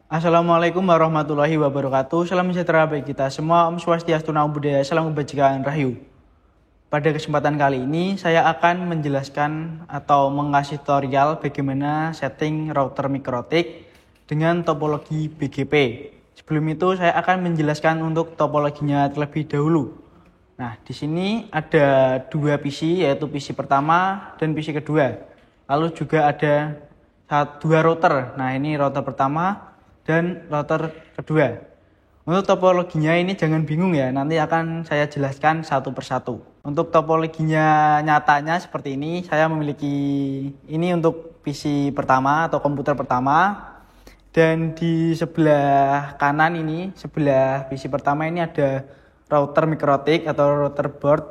Assalamualaikum warahmatullahi wabarakatuh. Salam sejahtera bagi kita semua. Om Swastiastu, Namo Buddhaya, salam kebajikan Rahayu. Pada kesempatan kali ini saya akan menjelaskan atau mengasih tutorial bagaimana setting router mikrotik dengan topologi BGP. Sebelum itu saya akan menjelaskan untuk topologinya terlebih dahulu. Nah, di sini ada dua PC, yaitu PC pertama dan PC kedua. Lalu juga ada dua router. Nah, ini router pertama dan router kedua. Untuk topologinya ini jangan bingung ya, nanti akan saya jelaskan satu persatu. Untuk topologinya nyatanya seperti ini, saya memiliki ini untuk PC pertama atau komputer pertama. Dan di sebelah kanan ini, sebelah PC pertama ini ada router mikrotik atau router board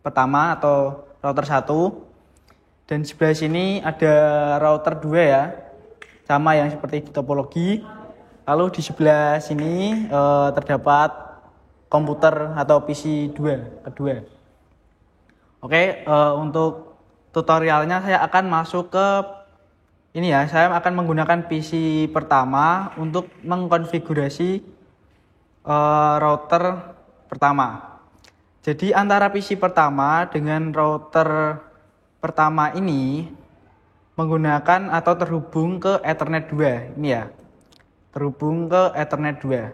pertama atau router 1. Dan sebelah sini ada router 2 ya, sama yang seperti di topologi. Lalu di sebelah sini terdapat komputer atau PC kedua. Oke, untuk tutorialnya saya akan masuk ke ini ya. Saya akan menggunakan PC pertama untuk mengkonfigurasi router pertama. Jadi antara PC pertama dengan router pertama ini menggunakan atau terhubung ke Ethernet 2. Ini ya. Terhubung ke Ethernet 2.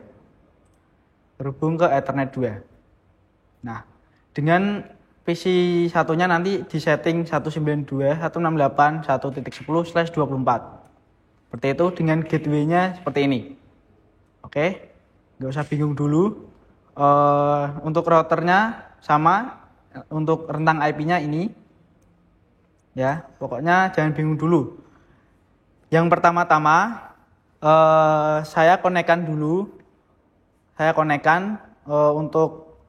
Nah, dengan PC satunya nanti di setting 192.168.1.10/24. Seperti itu, dengan gateway-nya seperti ini. Oke, nggak usah bingung dulu. Untuk routernya sama, untuk rentang IP-nya ini. Ya, pokoknya jangan bingung dulu. Yang pertama-tama saya konekkan dulu. Untuk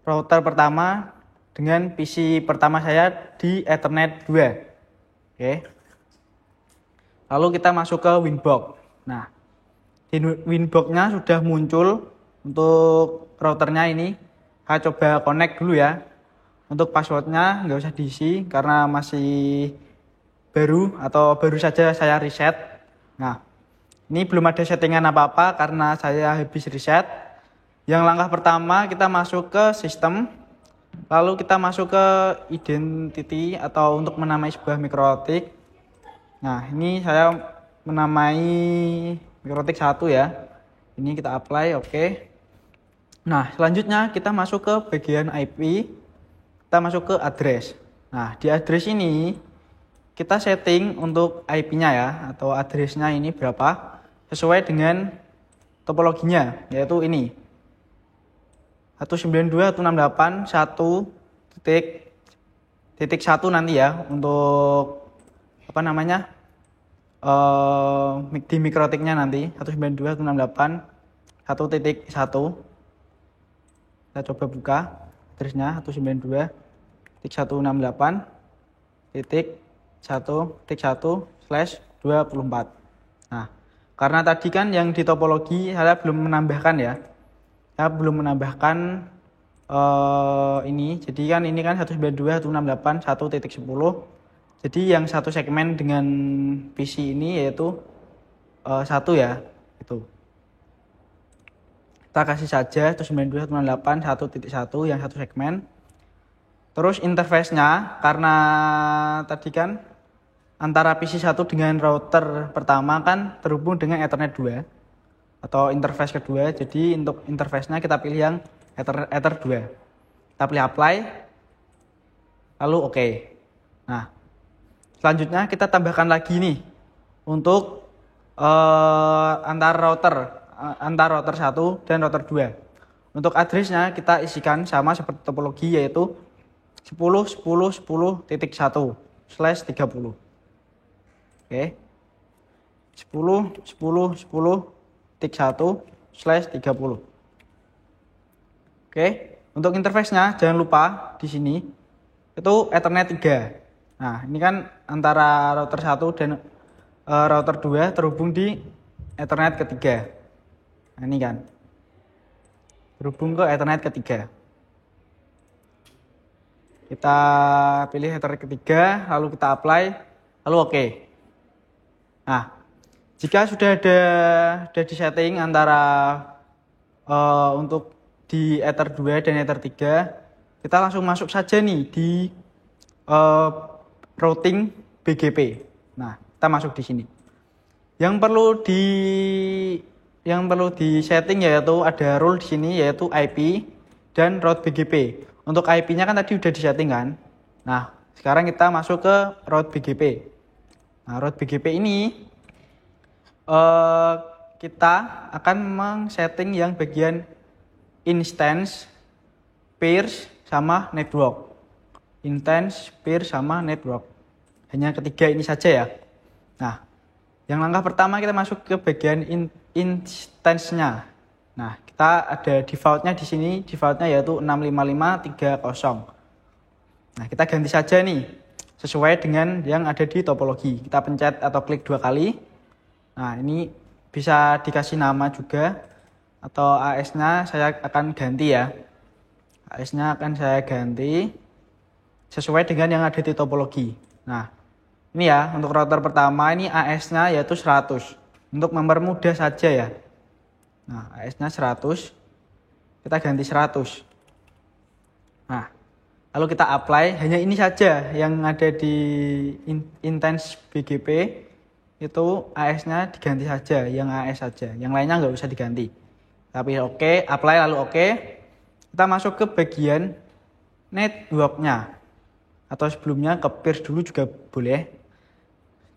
router pertama dengan PC pertama saya di Ethernet 2. Oke. Lalu kita masuk ke Winbox. Nah, di Winbox-nya sudah muncul untuk routernya ini. Saya coba connect dulu ya. Untuk passwordnya nggak usah diisi karena masih baru atau baru saja saya reset. Nah, ini belum ada settingan apa-apa karena saya habis reset. Yang langkah pertama kita masuk ke sistem. Lalu kita masuk ke identity atau untuk menamai sebuah mikrotik. Nah, ini saya menamai mikrotik 1 ya. Ini kita apply, oke. Nah, selanjutnya kita masuk ke bagian IP. Kita masuk ke address. Nah, di address ini kita setting untuk IP-nya ya, atau address-nya ini berapa sesuai dengan topologinya, yaitu ini 192.168.1.1 nanti ya untuk di mikrotiknya nanti 192.168.1.1. Kita coba buka address-nya 192.168.1.1/24. Nah, karena tadi kan yang di topologi saya belum menambahkan ya. Saya belum menambahkan ini. Jadi kan ini kan 192.168.1.10. Jadi yang satu segmen dengan PC ini yaitu 1 ya. Itu. Kita kasih saja 192.168.1.1 yang satu segmen. Terus interface-nya, karena tadi kan antara PC 1 dengan router pertama kan terhubung dengan Ethernet 2 atau interface kedua. Jadi untuk interface-nya kita pilih yang Ether 2. Kita pilih apply. Lalu oke. Nah, selanjutnya kita tambahkan lagi nih untuk antar router 1 dan router 2. Untuk address-nya kita isikan sama seperti topologi yaitu 10.10.10.1/30. Oke. 10.10.10.1/30. Oke, untuk interface-nya jangan lupa di sini itu Ethernet 3. Nah, ini kan antara router 1 dan router 2 terhubung di Ethernet ketiga. Nah, ini kan terhubung ke Ethernet ketiga. Kita pilih Ethernet ketiga, lalu kita apply, lalu oke. Nah, Jika sudah di setting antara untuk di Ether 2 dan Ether 3, kita langsung masuk saja nih di routing BGP. Nah, kita masuk di sini. Yang perlu di setting yaitu ada rule di sini yaitu IP dan route BGP. Untuk IP-nya kan tadi udah di setting kan. Nah, sekarang kita masuk ke route BGP. Nah, route BGP ini kita akan men-setting yang bagian instance, peers, sama network. Instance, peers, sama network. Hanya ketiga ini saja ya. Nah, yang langkah pertama kita masuk ke bagian instance-nya. Nah, kita ada default-nya di sini. Default-nya yaitu 65530. Nah, kita ganti saja nih sesuai dengan yang ada di topologi. Kita pencet atau klik 2 kali. Nah, ini bisa dikasih nama juga atau AS-nya saya akan ganti ya. AS-nya akan saya ganti sesuai dengan yang ada di topologi. Nah, ini ya untuk router pertama ini AS-nya yaitu 100. Untuk mempermudah saja ya. Nah, AS-nya 100. Kita ganti 100. Nah, lalu kita apply, hanya ini saja yang ada di Intense BGP. Itu AS-nya diganti saja, yang AS saja, yang lainnya nggak usah diganti. Tapi oke, apply lalu oke. Kita masuk ke bagian network-nya. Atau sebelumnya ke peers dulu juga boleh.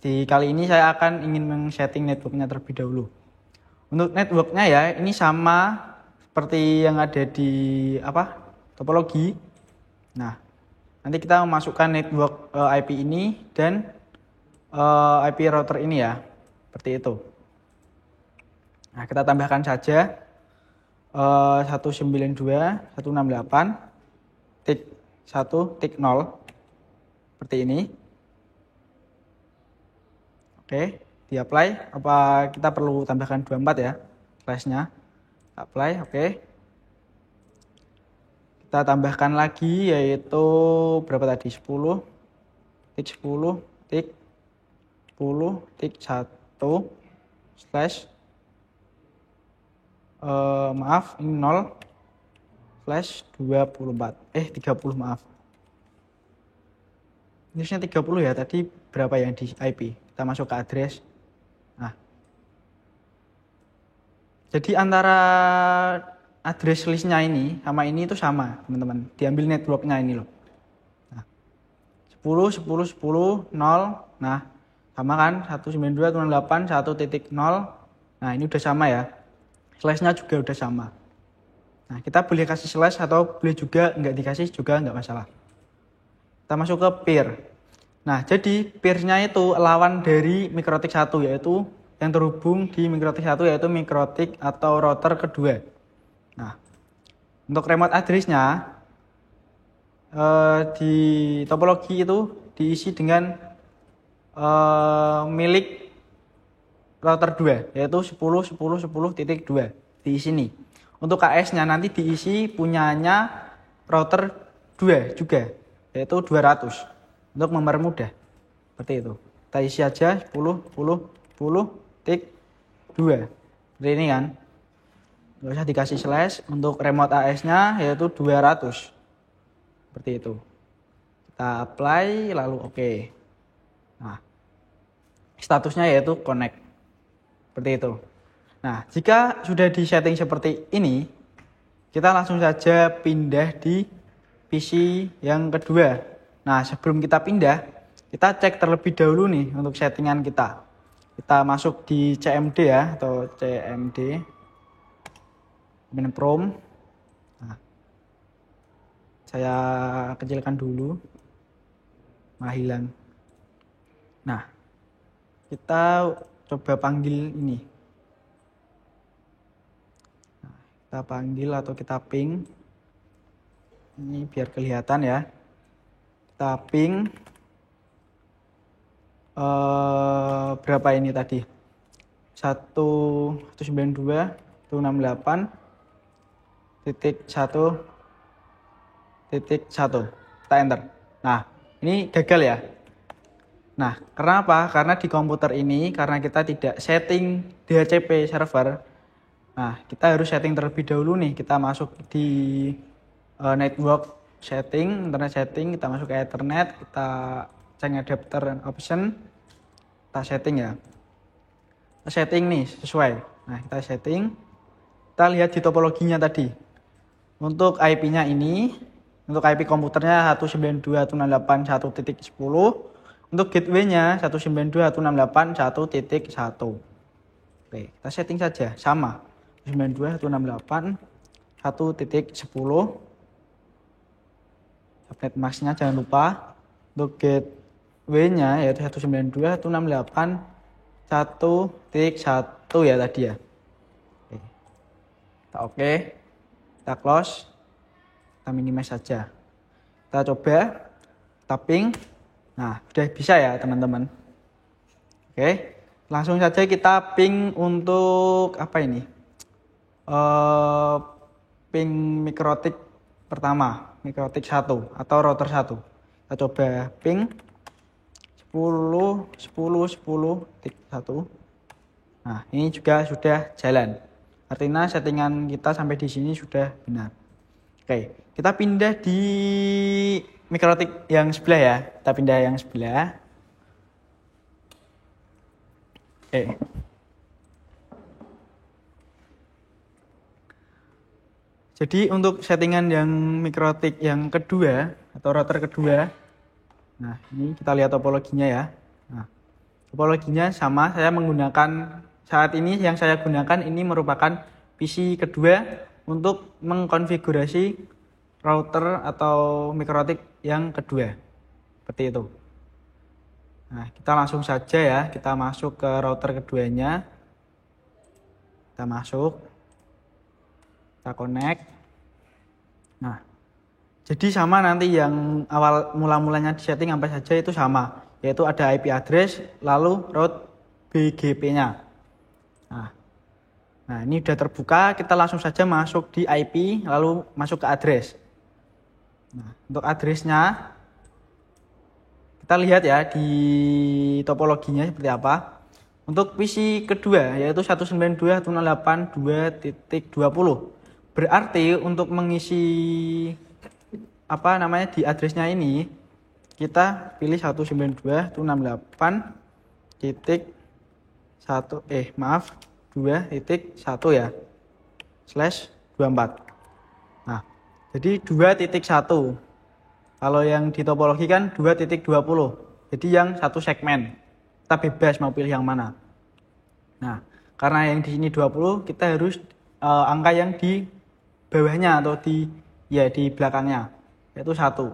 Di kali ini saya akan ingin men-setting network-nya terlebih dahulu. Untuk network-nya ya, ini sama seperti yang ada di topologi. Nah, nanti kita memasukkan network IP ini dan IP router ini ya, seperti itu. Nah, kita tambahkan saja 192.168.1.0 seperti ini. Oke, di apply. Apa kita perlu tambahkan 24 ya flashnya? Apply, oke. Kita tambahkan lagi yaitu berapa tadi? 10.10.10.1 slash maaf ini 0 slash 24 30 maaf. Ini harusnya 30 ya, tadi berapa yang di IP? Kita masuk ke address. Nah, jadi antara address listnya ini sama ini itu sama teman-teman, diambil networknya ini loh. Nah, 10 10 10 0. Nah, sama kan 192.168 1.0. Nah, ini udah sama ya. Slashnya juga udah sama. Nah, kita boleh kasih slash atau boleh juga nggak dikasih juga nggak masalah. Kita masuk ke peer. Nah, jadi peer-nya itu lawan dari mikrotik 1 yaitu yang terhubung di mikrotik 1 yaitu mikrotik atau router kedua. Nah, untuk remote address-nya di topologi itu diisi dengan milik router 2 yaitu 10.10.10.2 di sini. Untuk KS-nya nanti diisi punyanya router 2 juga yaitu 200 untuk mempermudah. Seperti itu. Kita isi aja 10.10.10.2. Seperti ini kan. Nggak usah dikasih slash. Untuk remote AS-nya yaitu 200. Seperti itu. Kita apply lalu oke. Nah, statusnya yaitu connect. Seperti itu. Nah, jika sudah di setting seperti ini, kita langsung saja pindah di PC yang kedua. Nah, sebelum kita pindah, kita cek terlebih dahulu nih untuk settingan kita. Kita masuk di CMD ya, atau CMD. Prom. Nah, saya kecilkan dulu. Hilang. Nah, kita coba panggil ini. Nah, kita panggil atau kita ping. Ini biar kelihatan ya. Kita ping. Berapa ini tadi? 192.168.1.1. Kita enter. Nah, ini gagal ya. Nah, karena apa? Karena di komputer ini, karena kita tidak setting DHCP server, nah kita harus setting terlebih dahulu nih. Kita masuk di network setting, internet setting, kita masuk ke Ethernet, kita cek adapter option, kita setting ya. Kita setting nih sesuai. Nah, kita setting. Kita lihat di topologinya tadi. Untuk IP-nya ini, untuk IP komputernya 192.168.1.10. Untuk gateway-nya 192.168.1.1. Oke, kita setting saja sama. 192.168.1.10. Subnet mask-nya jangan lupa. Untuk gateway-nya yaitu 192.168.1.1 ya tadi ya. Oke. Kita close. Kita minimize saja. Kita coba tapping. Nah, sudah bisa ya teman-teman. Oke, langsung saja kita ping untuk apa ini? Ping mikrotik pertama, mikrotik 1 atau router 1. Kita coba ping 10.10.10.1. Nah, ini juga sudah jalan. Artinya settingan kita sampai di sini sudah benar. Oke, kita pindah di mikrotik yang sebelah ya. Kita pindah yang sebelah. Oke. Jadi untuk settingan yang mikrotik yang kedua atau router kedua, nah ini kita lihat topologinya ya. Nah, topologinya sama, saya menggunakan saat ini yang saya gunakan ini merupakan PC kedua untuk mengkonfigurasi router atau mikrotik yang kedua. Seperti itu. Nah, kita langsung saja ya, kita masuk ke router keduanya. Kita masuk. Kita connect. Nah, jadi sama nanti yang awal mula-mulanya di setting apa saja itu sama, yaitu ada IP address lalu route BGP-nya. Nah, ini sudah terbuka, kita langsung saja masuk di IP lalu masuk ke address. Nah, untuk addressnya kita lihat ya di topologinya seperti apa. Untuk PC kedua yaitu 192.168.2.20. Berarti untuk mengisi apa namanya di addressnya ini kita pilih 192.168.2.1 ya /24. Nah, jadi 2.1. Kalau yang di topologi kan 2.20. Jadi yang satu segmen. Kita bebas mau pilih yang mana. Nah, karena yang di sini 20, kita harus angka yang di bawahnya atau di belakangnya, yaitu 1.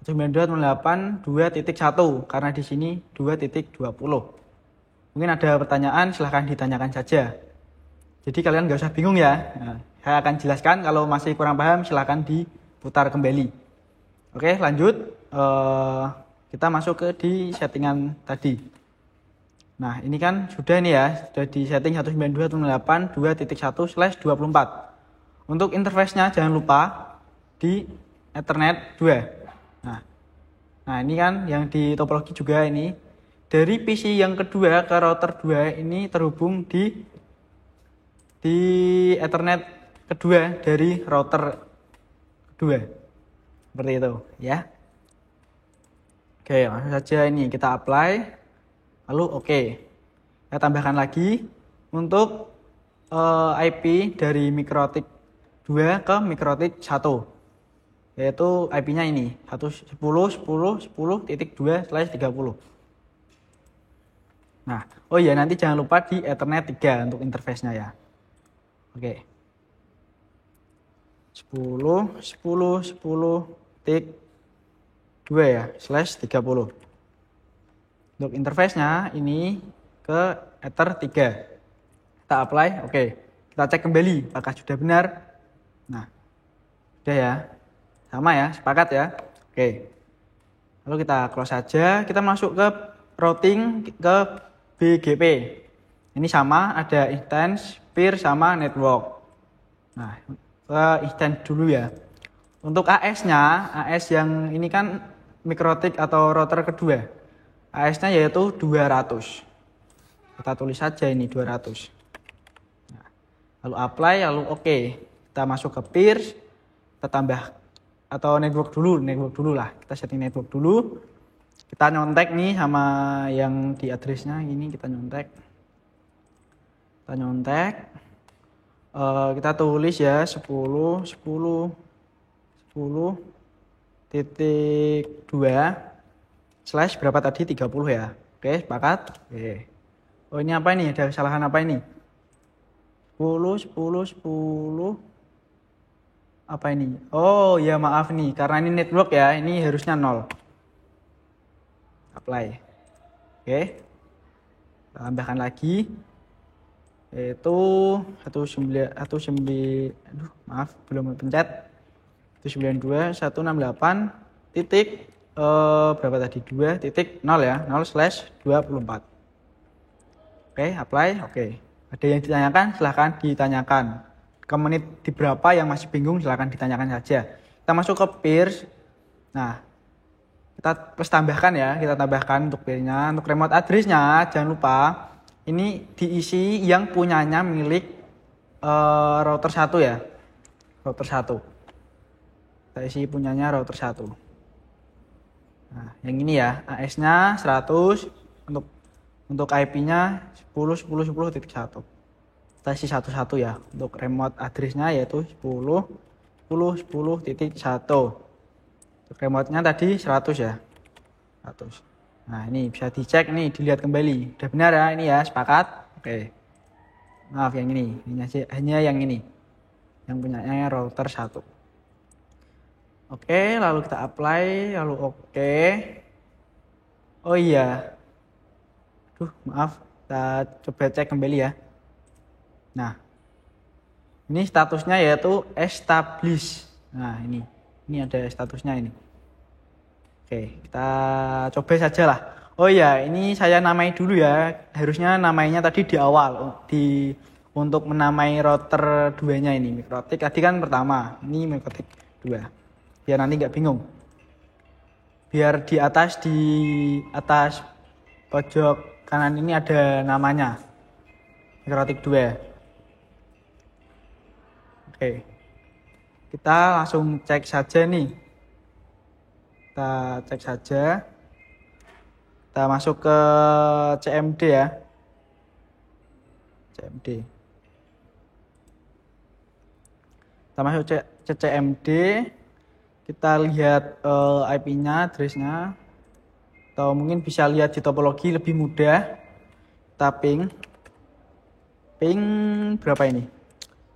192.168.2.1 karena di sini 2.20. Mungkin ada pertanyaan, silahkan ditanyakan saja. Jadi kalian nggak usah bingung ya. Nah, saya akan jelaskan, kalau masih kurang paham silahkan diputar kembali. Oke, lanjut. Kita masuk ke di settingan tadi. Nah, ini kan sudah nih ya, sudah di setting 192.168.2.1/24. Untuk interface-nya jangan lupa di Ethernet 2. Nah, ini kan yang di topologi juga ini. Dari PC yang kedua ke router 2 ini terhubung di Ethernet kedua dari router kedua. Seperti itu ya. Oke, langsung saja ini kita apply. Lalu oke. Kita tambahkan lagi untuk IP dari mikrotik 2 ke mikrotik 1. Yaitu IP-nya ini 110.10.10.2/30. Nah, oh iya nanti jangan lupa di Ethernet 3 untuk interface-nya ya. Oke. 10.10.10.2 ya /30. Untuk interface-nya ini ke Ether 3. Kita apply, oke. Kita cek kembali apakah sudah benar. Nah, sudah ya. Sama ya, sepakat ya. Oke. Lalu kita close saja, kita masuk ke routing ke BGP. Ini sama, ada instance, peer sama network. Nah, ke instance dulu ya. Untuk AS-nya, AS yang ini kan mikrotik atau router kedua. AS-nya yaitu 200. Kita tulis saja ini 200. Nah, lalu apply, lalu oke. Kita masuk ke peers, kita tambah atau network dulu lah. Kita setting network dulu. Kita nyontek nih sama yang di address-nya ini, kita nyontek. Kita tulis ya 10.2 berapa tadi, 30 ya. Oke, sepakat. Oke. Oh, ini apa ini? Ada kesalahan apa ini? 10 apa ini? Oh ya, maaf nih, karena ini network ya, ini harusnya 0. Apply. Oke, kita tambahkan lagi, yaitu 19, aduh maaf belum pencet, 192.168 titik berapa tadi, 2.0 ya, 0/24. Oke, apply. Oke, ada yang ditanyakan, silahkan ditanyakan. Ke menit di berapa yang masih bingung, silahkan ditanyakan saja. Kita masuk ke peers. Nah, kita plus tambahkan ya, kita tambahkan untuk peer-nya. Untuk remote address-nya jangan lupa ini diisi yang punyanya milik router 1 ya. Router 1. Kita isi punyanya router 1. Nah, yang ini ya, AS-nya 100, untuk IP-nya 10.10.10.1. Kita isi satu-satu ya. Untuk remote address-nya yaitu 10.10.10.1. Untuk remote-nya tadi 100 ya. 100. Nah, ini bisa dicek nih, dilihat kembali. Udah benar ya ini ya, sepakat? Oke. Maaf yang ini. Hanya yang ini. Yang punyanya router 1. Oke, lalu kita apply, lalu oke. Oh iya. Maaf, kita coba cek kembali ya. Nah, ini statusnya yaitu established. Nah, ini ada statusnya ini. Oke, kita coba saja lah. Oh iya, ini saya namai dulu ya. Harusnya namainya tadi di awal, untuk menamai router 2-nya ini. Mikrotik tadi kan pertama, ini Mikrotik 2. Biar nanti nggak bingung. Biar di atas pojok kanan ini ada namanya. Mikrotik 2. Oke, kita langsung cek saja nih. Kita cek saja. Kita masuk ke CMD ya. CMD. Kita masuk ke CMD. Kita lihat IP-nya, address-nya. Atau mungkin bisa lihat di topologi lebih mudah. Kita ping berapa ini?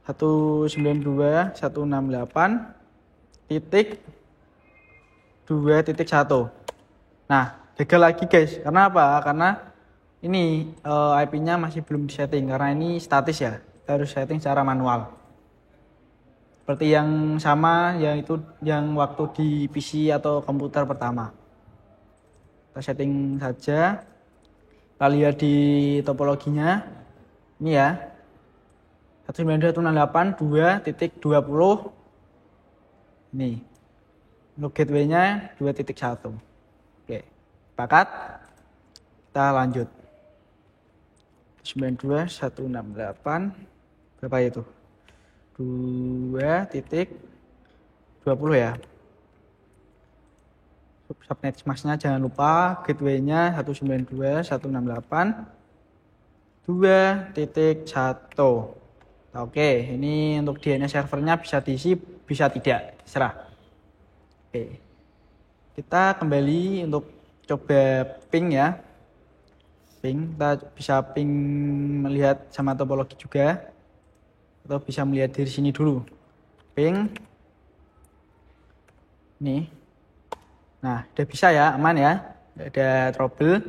192.168.2.1. Nah, gagal lagi guys. Karena apa? Karena ini IP-nya masih belum disetting. Karena ini statis ya. Kita harus setting secara manual. Seperti yang sama, yaitu yang waktu di PC atau komputer pertama. Kita setting saja. Kita lihat di topologinya. Ini ya. 192.168.2.20. Ini untuk gateway-nya 2.1. Oke, sepakat? Kita lanjut. 192.168 berapa itu? 2.20 ya. Subnet mask-nya jangan lupa, gateway-nya 192.168.2.1. Oke, ini untuk DNS servernya bisa diisi, bisa tidak, serah. Oke, kita kembali untuk coba ping ya. Ping, kita bisa ping melihat sama topologi juga, atau bisa melihat dari sini dulu. Ping, nih. Nah, udah bisa ya, aman ya, nggak ada trouble.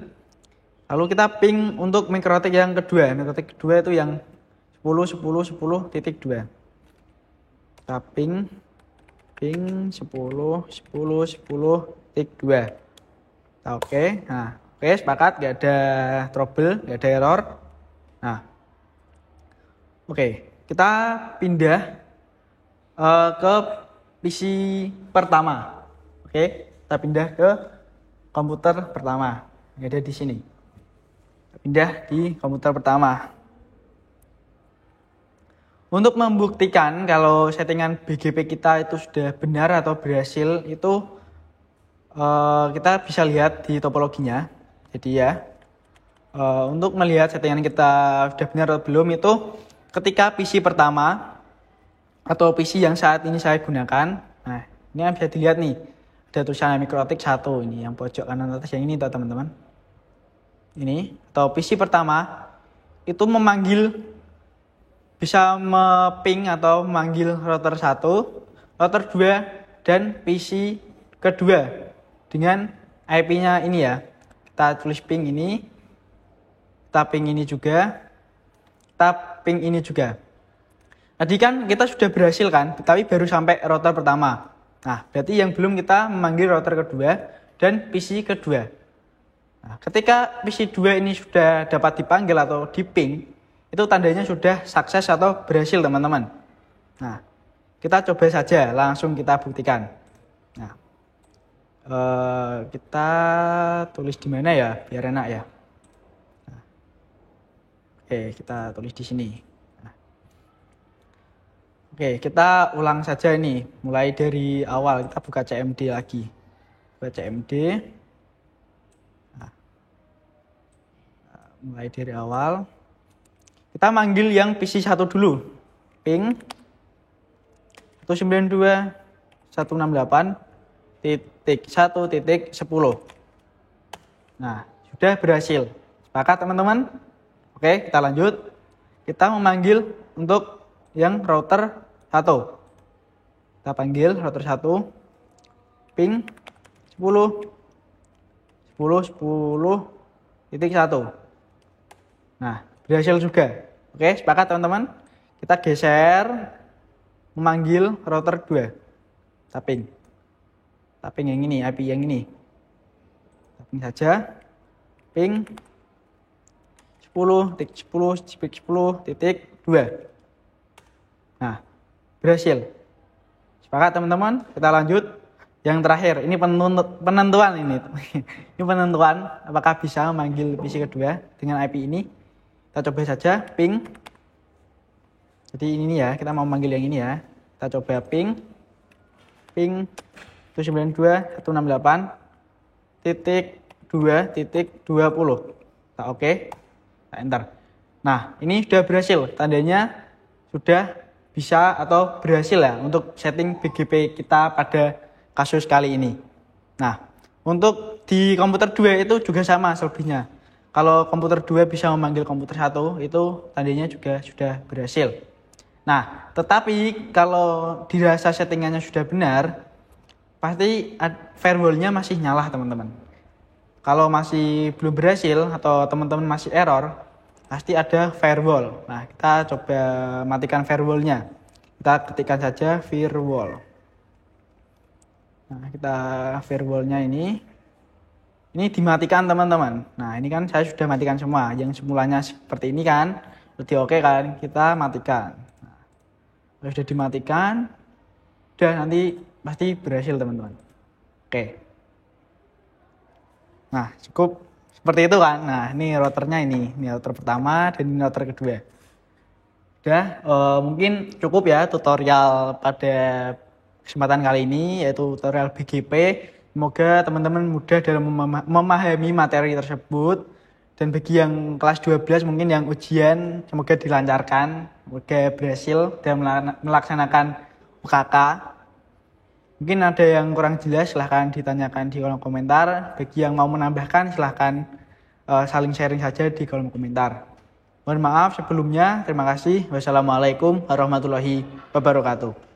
Lalu kita ping untuk Mikrotik yang kedua. Mikrotik kedua itu yang 10.10.10.2. Kita ping 10.10.10.2. Oke, nah oke, sepakat, nggak ada trouble, nggak ada error. Nah, oke, kita pindah ke PC pertama. Oke, kita pindah ke komputer pertama. nggak ada di sini. Pindah di komputer pertama. Untuk membuktikan kalau settingan BGP kita itu sudah benar atau berhasil, itu kita bisa lihat di topologinya. Jadi ya, untuk melihat settingan kita sudah benar atau belum itu ketika PC pertama atau PC yang saat ini saya gunakan. Nah, ini bisa dilihat nih, ada tulisan MikroTik 1 ini yang pojok kanan atas yang ini tuh teman-teman. Ini atau PC pertama itu bisa meping atau memanggil router 1, router 2 dan PC kedua dengan IP-nya ini ya. Kita tulis ping ini, kita ping ini juga, kita ping ini juga. Tadi kan kita sudah berhasil kan, tapi baru sampai router pertama. Nah, berarti yang belum kita memanggil router kedua dan PC kedua. Nah, ketika PC 2 ini sudah dapat dipanggil atau di ping, itu tandanya sudah sukses atau berhasil teman-teman. Nah, kita coba saja, langsung kita buktikan. Nah, kita tulis di mana ya, biar enak ya. Nah, oke, kita tulis di sini. Nah, oke, kita ulang saja ini, mulai dari awal. Kita buka CMD lagi. Buka CMD. Mulai dari awal, kita manggil yang PC 1 dulu, ping 192.168.1.10. Nah, sudah berhasil. Sepakat teman-teman? Oke, kita lanjut. Kita memanggil untuk yang router 1. Kita panggil router 1, ping 10.10.10.1. Nah, berhasil juga. Oke, sepakat teman-teman? Kita geser, memanggil router 2. Tapping yang ini, IP yang ini. Tapping saja. Ping 10.10.10.2. Nah, berhasil. Sepakat teman-teman? Kita lanjut. Yang terakhir, ini penentuan ini. Ini penentuan apakah bisa memanggil PC kedua dengan IP ini. Kita coba saja ping. Jadi ini ya, kita mau manggil yang ini ya. Kita coba ping 192.168.2.20. Kita oke. Kita enter. Nah, ini sudah berhasil. Tandanya sudah bisa atau berhasil ya untuk setting BGP kita pada kasus kali ini. Nah, untuk di komputer 2 itu juga sama selebihnya. Kalau komputer 2 bisa memanggil komputer 1, itu tandanya juga sudah berhasil. Nah, tetapi kalau dirasa settingannya sudah benar, pasti firewall-nya masih nyala teman-teman. Kalau masih belum berhasil atau teman-teman masih error, pasti ada firewall. Nah, kita coba matikan firewall-nya. Kita ketikkan saja firewall. Nah, kita firewall-nya ini dimatikan teman-teman. Nah, ini kan saya sudah matikan semua. Yang semulanya seperti ini kan, udah oke kan, kita matikan. Nah, sudah dimatikan, udah nanti pasti berhasil teman-teman. Oke. Nah, cukup seperti itu kan. Nah, ini routernya ini router pertama dan ini router kedua. Udah, mungkin cukup ya tutorial pada kesempatan kali ini, yaitu tutorial BGP. Semoga teman-teman mudah dalam memahami materi tersebut. Dan bagi yang kelas 12 mungkin yang ujian, semoga dilancarkan, semoga berhasil dalam melaksanakan UKK. Mungkin ada yang kurang jelas, silahkan ditanyakan di kolom komentar. Bagi yang mau menambahkan, silahkan saling sharing saja di kolom komentar. Mohon maaf sebelumnya, terima kasih. Wassalamualaikum warahmatullahi wabarakatuh.